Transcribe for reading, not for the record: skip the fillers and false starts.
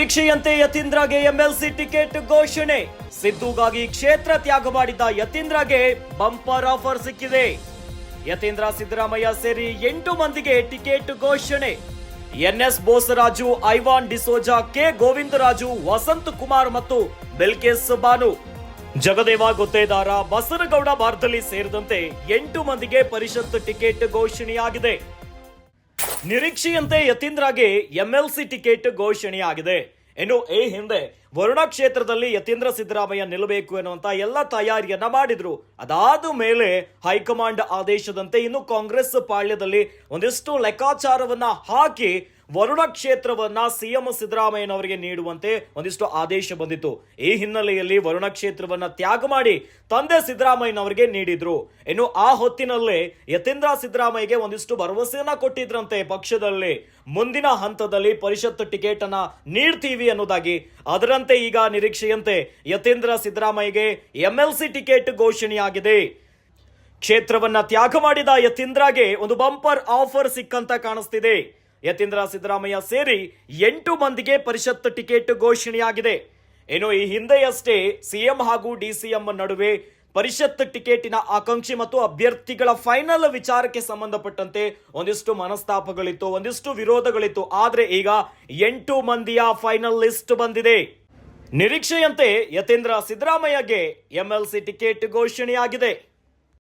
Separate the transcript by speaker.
Speaker 1: ನಿರೀಕ್ಷೆಯಂತೆ ಯತೀಂದ್ರಗೆ MLC ticket ಘೋಷಣೆ. ಸಿದ್ದುಗಾಗಿ ಕ್ಷೇತ್ರ ತ್ಯಾಗ ಮಾಡಿದ್ದ ಯತೀಂದ್ರಗೆ ಬಂಪರ್ ಆಫರ್ ಸಿಕ್ಕಿದೆ. ಯತೀಂದ್ರ ಸಿದ್ದರಾಮಯ್ಯ ಸೇರಿ 8 ಮಂದಿಗೆ ಟಿಕೆಟ್ ಘೋಷಣೆ. ಎನ್ಎಸ್ ಬೋಸರಾಜು, ಐವಾನ್ ಡಿಸೋಜಾ, ಕೆ ಗೋವಿಂದರಾಜು, ವಸಂತ್ ಕುಮಾರ್ ಮತ್ತು ಬಿಲ್ಕಿಸ್ ಬಾನು, ಜಗದೇವ ಗುತ್ತೇದಾರ, ಬಸನಗೌಡ ಬಾರ್ದಲಿ ಸೇರಿದಂತೆ 8 ಮಂದಿಗೆ ಪರಿಷತ್ ಟಿಕೆಟ್ ಘೋಷಣೆಯಾಗಿದೆ. ನಿರೀಕ್ಷೆಯಂತೆ ಯತೀಂದ್ರಗೆ ಎಂಎಲ್ಸಿ ಟಿಕೆಟ್ ಘೋಷಣೆಯಾಗಿದೆ. ಇನ್ನು ಈ ಹಿಂದೆ ವರುಣಾ ಕ್ಷೇತ್ರದಲ್ಲಿ ಯತೀಂದ್ರ ಸಿದ್ದರಾಮಯ್ಯ ನಿಲ್ಲಬೇಕು ಎನ್ನುವಂತ ಎಲ್ಲ ತಯಾರಿಯನ್ನ ಮಾಡಿದ್ರು. ಅದಾದ ಮೇಲೆ ಹೈಕಮಾಂಡ್ ಆದೇಶದಂತೆ ಇನ್ನು ಕಾಂಗ್ರೆಸ್ ಪಾಳ್ಯದಲ್ಲಿ ಒಂದಿಷ್ಟು ಲೆಕ್ಕಾಚಾರವನ್ನ ಹಾಕಿ ವರುಣಾ ಕ್ಷೇತ್ರವನ್ನ ಸಿಎಂ ಸಿದ್ದರಾಮಯ್ಯನವರಿಗೆ ನೀಡುವಂತೆ ಒಂದಿಷ್ಟು ಆದೇಶ ಬಂದಿತ್ತು. ಈ ಹಿನ್ನೆಲೆಯಲ್ಲಿ ವರುಣಾ ಕ್ಷೇತ್ರವನ್ನ ತ್ಯಾಗ ಮಾಡಿ ತಂದೆ ಸಿದ್ದರಾಮಯ್ಯನವರಿಗೆ ನೀಡಿದ್ರು. ಇನ್ನು ಆ ಹೊತ್ತಿನಲ್ಲೇ ಯತೀಂದ್ರ ಸಿದ್ದರಾಮಯ್ಯಗೆ ಒಂದಿಷ್ಟು ಭರವಸೆಯನ್ನ ಕೊಟ್ಟಿದ್ರಂತೆ ಪಕ್ಷದಲ್ಲಿ, ಮುಂದಿನ ಹಂತದಲ್ಲಿ ಪರಿಷತ್ ಟಿಕೆಟ್ ಅನ್ನ ನೀಡ್ತೀವಿ ಅನ್ನೋದಾಗಿ. ಅದರಂತೆ ಈಗ ನಿರೀಕ್ಷೆಯಂತೆ ಯತೀಂದ್ರ ಸಿದ್ದರಾಮಯ್ಯಗೆ ಎಂಎಲ್ಸಿ ಟಿಕೆಟ್ ಘೋಷಣೆಯಾಗಿದೆ. ಕ್ಷೇತ್ರವನ್ನ ತ್ಯಾಗ ಮಾಡಿದ ಯತೀಂದ್ರಗೆ ಒಂದು ಬಂಪರ್ ಆಫರ್ ಸಿಕ್ಕಂತ ಕಾಣಿಸ್ತಿದೆ. ಯತೀಂದ್ರ ಸಿದ್ದರಾಮಯ್ಯ ಸೇರಿ 8 ಮಂದಿಗೆ ಪರಿಷತ್ ಟಿಕೆಟ್ ಘೋಷಣೆಯಾಗಿದೆ. ಇನ್ನು ಈ ಹಿಂದೆಯಷ್ಟೇ ಸಿಎಂ ಹಾಗೂ ಡಿಸಿಎಂ ನಡುವೆ ಪರಿಷತ್ ಟಿಕೆಟಿನ ಆಕಾಂಕ್ಷಿ ಮತ್ತು ಅಭ್ಯರ್ಥಿಗಳ ಫೈನಲ್ ವಿಚಾರಕ್ಕೆ ಸಂಬಂಧಪಟ್ಟಂತೆ ಒಂದಿಷ್ಟು ಮನಸ್ತಾಪಗಳಿತ್ತು, ಒಂದಿಷ್ಟು ವಿರೋಧಗಳಿತ್ತು. ಆದ್ರೆ ಈಗ 8 ಮಂದಿಯ ಫೈನಲ್ ಲಿಸ್ಟ್ ಬಂದಿದೆ. ನಿರೀಕ್ಷೆಯಂತೆ ಯತೀಂದ್ರ ಸಿದ್ದರಾಮಯ್ಯಗೆ ಎಂಎಲ್ಸಿ ಟಿಕೆಟ್ ಘೋಷಣೆಯಾಗಿದೆ.